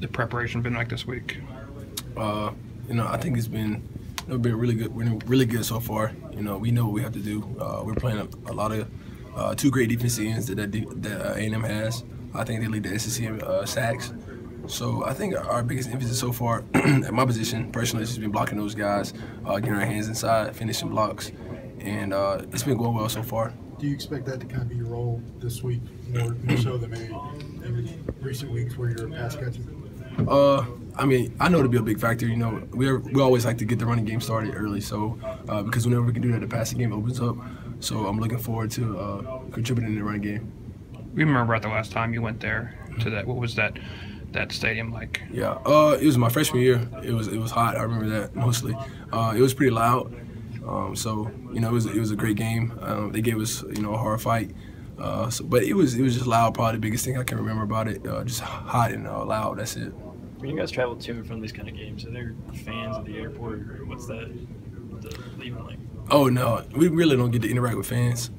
the preparation been like this week? I think it's been really good. We're really good so far. We know what we have to do. We're playing a lot of two great defensive ends that A&M has. I think they lead the SEC in sacks. So I think our biggest emphasis so far at my position, personally, has just been blocking those guys, getting our hands inside, finishing blocks, and it's been going well so far. Do you expect that to kind of be your role this week, more so than maybe in recent weeks where you're a pass catcher? I know it'll be a big factor. We always like to get the running game started early, so because whenever we can do that, the passing game opens up. So I'm looking forward to contributing in the running game. We remember at the last time you went there to that. What was that stadium like? Yeah, it was my freshman year. It was hot. I remember that mostly. It was pretty loud. It was a great game. They gave us a hard fight. But it was just loud. Probably the biggest thing I can remember about it. Just hot and loud. That's it. When you guys travel to and from these kind of games, are there fans at the airport, or what's that leaving like? Oh no, we really don't get to interact with fans.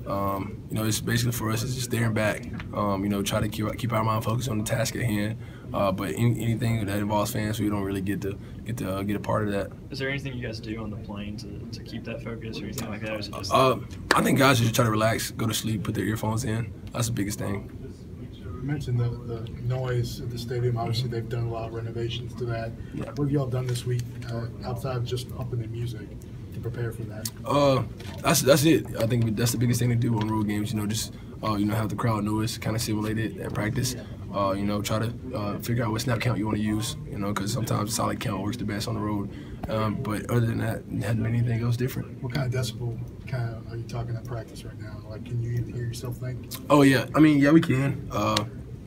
It's basically for us, it's just staring back. Try to keep our mind focused on the task at hand. But anything that involves fans, we don't really get get a part of that. Is there anything you guys do on the plane to keep that focus or anything like that? Or is it just I think guys just try to relax, go to sleep, put their earphones in. That's the biggest thing. You mentioned the noise at the stadium. Obviously, they've done a lot of renovations to that. Yeah. What have y'all done this week outside of just pumping the music to prepare for that? That's it. I think that's the biggest thing to do on road games. Just have the crowd noise, kind of simulate it at practice. Try to figure out what snap count you want to use. Because sometimes solid count works the best on the road. But other than that, it hasn't been anything else different. What kind of decibel are you talking at practice right now? Like, can you even hear yourself think? Oh yeah, we can.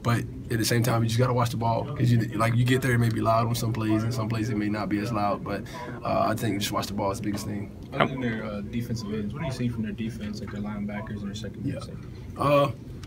But at the same time, you just gotta watch the ball because you get there, it may be loud on some plays, and some plays it may not be as loud. But I think just watch the ball is the biggest thing. Other than their defensive ends, what do you see from their defense, like their linebackers and their secondary?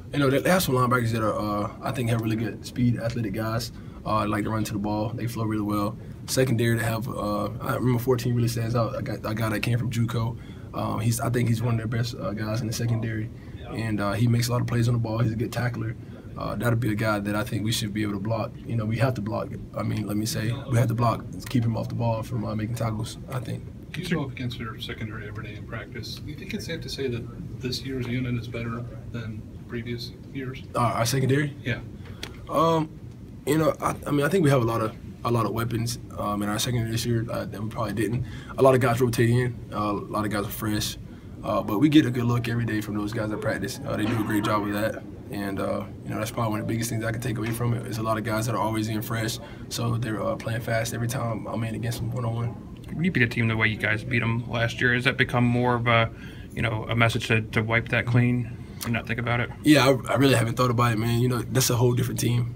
They have some linebackers that are I think have really good speed, athletic guys. Like to run to the ball, they flow really well. Secondary, they have I remember 14 really stands out. A guy that came from JUCO. I think he's one of their best guys in the secondary, and he makes a lot of plays on the ball. He's a good tackler. That'll be a guy that I think we should be able to block. We have to block. We have to block, keep him off the ball from making tackles, I think. You go up against your secondary every day in practice. Do you think it's safe to say that this year's unit is better than previous years? Our secondary? Yeah. I think we have a lot of weapons in our secondary this year that we probably didn't. A lot of guys rotate in. A lot of guys are fresh. But we get a good look every day from those guys at practice. They do a great job with that. And, that's probably one of the biggest things I can take away from it is a lot of guys that are always in fresh. So they're playing fast every time I'm in against them one-on-one. When you beat a team the way you guys beat them last year, has that become more of a message to wipe that clean and not think about it? Yeah, I really haven't thought about it, man. That's a whole different team.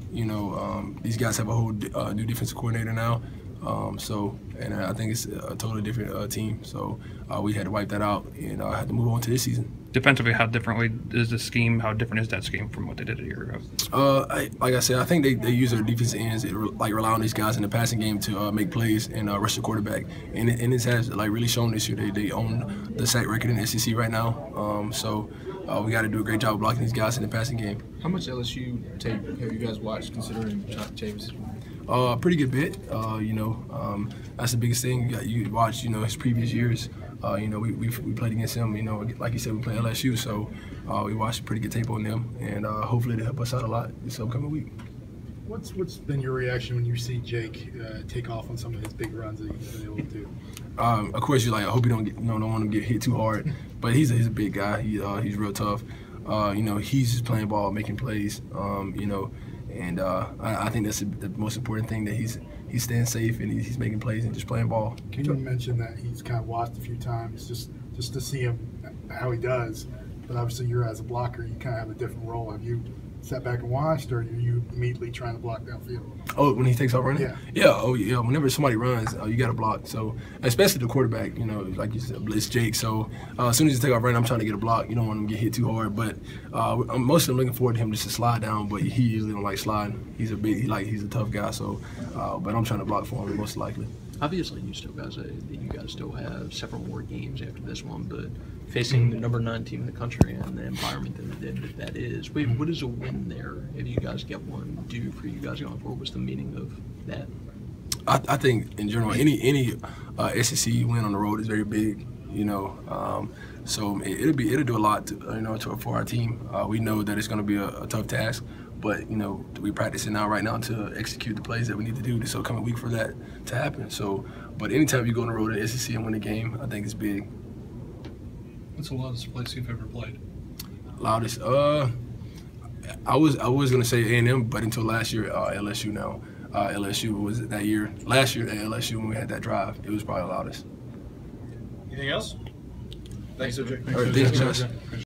These guys have a whole new defensive coordinator now. And I think it's a totally different team. So we had to wipe that out and had to move on to this season. Defensively, how differently is the scheme? How different is that scheme from what they did a year ago? Like I said, I think they use their defensive ends, rely on these guys in the passing game to make plays and rush the quarterback. And it has really shown this year. They own the sack record in the SEC right now. We got to do a great job of blocking these guys in the passing game. How much LSU tape have you guys watched considering Chavis? Pretty good bit. That's the biggest thing. You watch, his previous years. We played against him. Like you said, we play LSU, so we watched pretty good tape on them, and hopefully they help us out a lot this upcoming week. What's been your reaction when you see Jake take off on some of his big runs that he's been able to do? Of course, you're like, I hope you don't want him to get hit too hard, but he's a big guy. He's real tough. He's just playing ball, making plays. And I think that's the most important thing, that he's staying safe and he's making plays and just playing ball. Can you mention that he's kind of watched a few times just to see him how he does? But obviously, you're as a blocker, you kind of have a different role. Have you sat back and watched, or are you immediately trying to block downfield? Oh, when he takes off running? Yeah. Yeah. Oh, yeah. Whenever somebody runs, you got to block. So, especially the quarterback, like you said, it's Jake. So, as soon as he take off running, I'm trying to get a block. You don't want him to get hit too hard. But I'm mostly looking forward to him just to slide down. But he usually don't like sliding. He's a tough guy. So, but I'm trying to block for him most likely. Obviously, you guys still have several more games after this one, but facing the number 9 team in the country and the environment that is, what is a win there? If you guys get one, do for you guys going forward? What's the meaning of that? I think in general, any SEC win on the road is very big. So it'll do a lot for our team. We know that it's going to be a tough task, but we're practicing right now to execute the plays that we need to do this upcoming week for that to happen. So, but anytime you go on the road in the SEC and win a game, I think it's big. What's the loudest place you've ever played? Loudest? I was going to say A&M, but until last year, LSU now. LSU was that year. Last year at LSU when we had that drive, it was probably the loudest. Anything else? Thanks, OJ. All right, thanks, Josh.